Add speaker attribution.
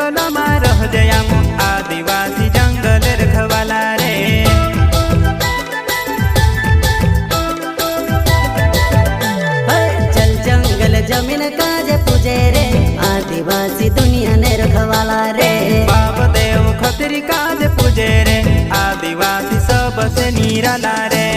Speaker 1: जंगलમાં રહજે આમ आदिवासी जंगल रखवाला रे।
Speaker 2: चल जंगल जमीन काजे पूजे रे आदिवासी दुनिया ने रखवाला रे।
Speaker 1: बाप देव खतरी काजे पूजे रे आदिवासी सबसे निराला रे।